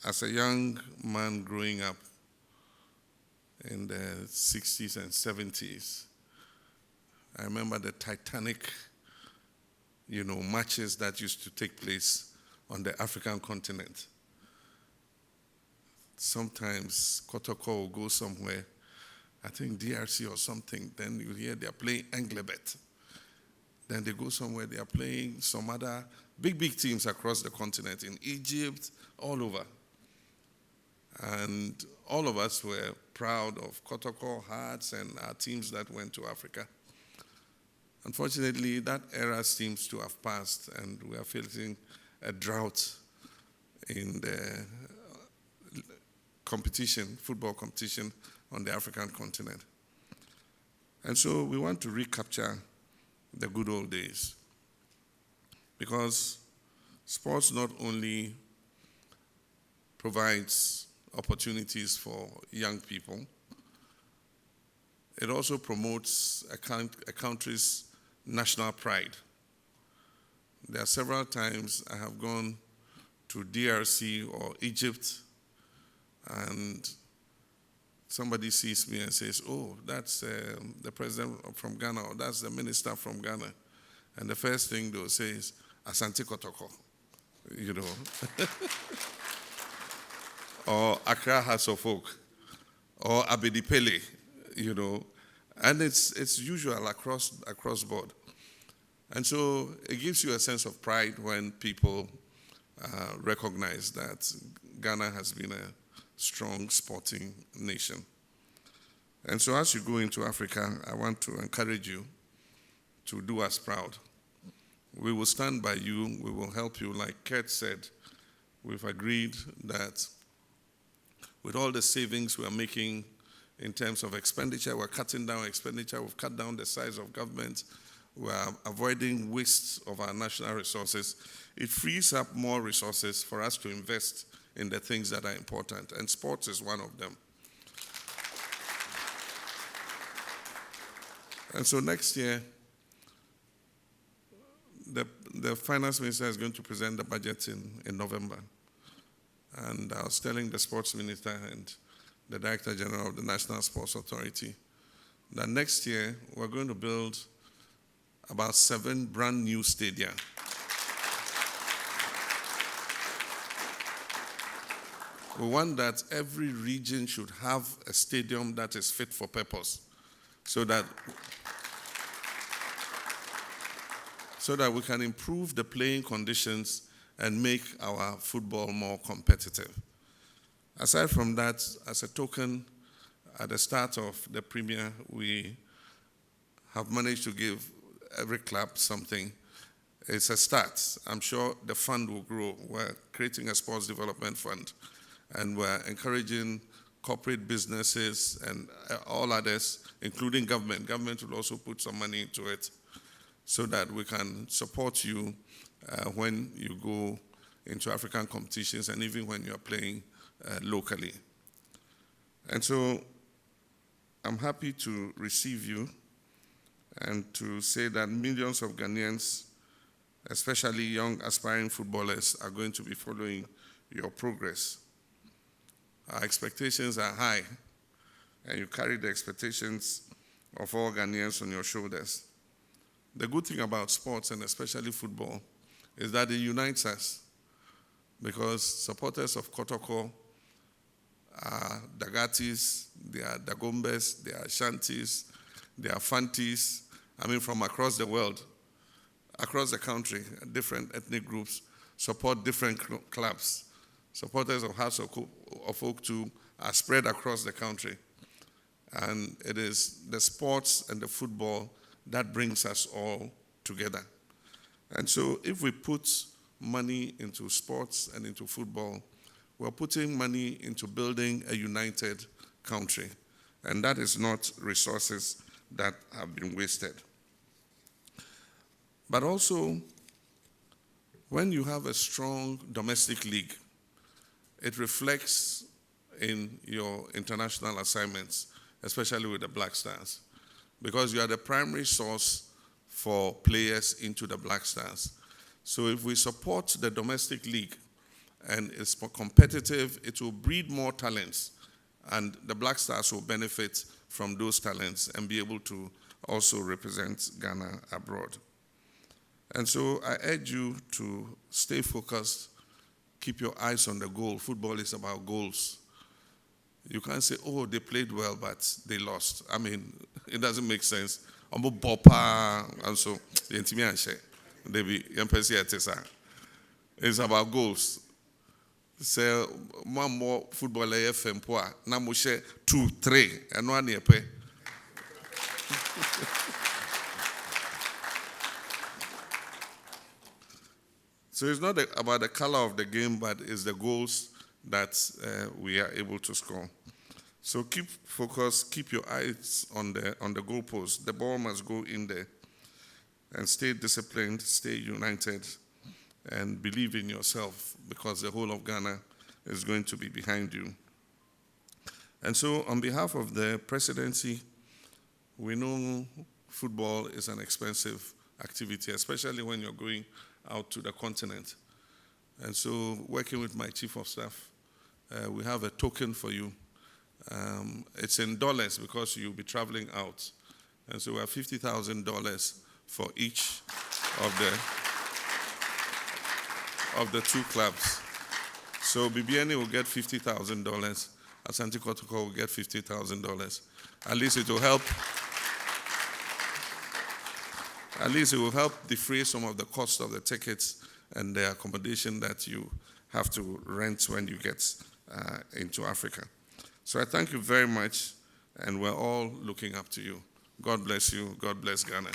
as a young man growing up in the 60s and 70s, I remember the Titanic, matches that used to take place on the African continent. Sometimes Kotoko will go somewhere, I think DRC or something, then you hear they're playing Englebet. Then they go somewhere, they are playing some other big teams across the continent, in Egypt, all over. And all of us were proud of Kotoko Hearts and our teams that went to Africa. Unfortunately, that era seems to have passed, and we are facing a drought in the competition, football competition on the African continent. And so we want to recapture the good old days, because sports not only provides opportunities for young people, it also promotes a country's national pride. There are several times I have gone to DRC or Egypt, and somebody sees me and says, "Oh, that's the president from Ghana, or that's the minister from Ghana." And the first thing they'll say is, "Asante Kotoko," or Accra House of Folk, or Abedi Pele, and it's usual across board. And so it gives you a sense of pride when people recognize that Ghana has been a strong sporting nation. And so as you go into Africa, I want to encourage you to do us proud. We will stand by you. We will help you. Like Kurt said, we've agreed that with all the savings we are making in terms of expenditure, we're cutting down expenditure. We've cut down the size of government. We're avoiding waste of our national resources. It frees up more resources for us to invest in the things that are important, and sports is one of them. And so next year, the finance minister is going to present the budget in November. And I was telling the sports minister and the director general of the National Sports Authority that next year we're going to build about 7 brand new stadia. We want that every region should have a stadium that is fit for purpose, so that we can improve the playing conditions and make our football more competitive. Aside from that, as a token, at the start of the Premier, we have managed to give every club something. It's a start. I'm sure the fund will grow. We're creating a sports development fund, and we're encouraging corporate businesses and all others, including government. Government will also put some money into it so that we can support you when you go into African competitions and even when you're playing locally. And so I'm happy to receive you and to say that millions of Ghanaians, especially young aspiring footballers, are going to be following your progress. Our expectations are high, and you carry the expectations of all Ghanaians on your shoulders. The good thing about sports, and especially football, is that it unites us, because supporters of Kotoko are Dagatis, they are Dagombes, they are Shantis, they are Fantis, from across the world, across the country, different ethnic groups support different clubs. Supporters of House of Folk too are spread across the country. And it is the sports and the football that brings us all together. And so if we put money into sports and into football, we're putting money into building a united country. And that is not resources that have been wasted. But also, when you have a strong domestic league, it reflects in your international assignments, especially with the Black Stars, because you are the primary source for players into the Black Stars. So if we support the domestic league and it's more competitive. It will breed more talents, and the Black Stars will benefit from those talents and be able to also represent Ghana abroad. And so I urge you to stay focused, keep your eyes on the goal. Football is about goals. You can't say, oh, they played well, but they lost. I mean, it doesn't make sense. And so, it's about goals. Say, one more footballer FM, na mo share 2, 3, and 1 year pay. So it's not about the color of the game, but it's the goals that we are able to score. So keep focused, keep your eyes on the goalpost. The ball must go in there. And stay disciplined, stay united, and believe in yourself, because the whole of Ghana is going to be behind you. And so on behalf of the presidency, we know football is an expensive activity, especially when you're going out to the continent. And so working with my chief of staff, we have a token for you. It's in dollars because you'll be traveling out. And so we have $50,000 for each of the 2 clubs. So BBNE will get $50,000. Asante Kotoko will get $50,000. At least it will help. At least it will help defray some of the cost of the tickets and the accommodation that you have to rent when you get into Africa. So I thank you very much, and we're all looking up to you. God bless you. God bless Ghana.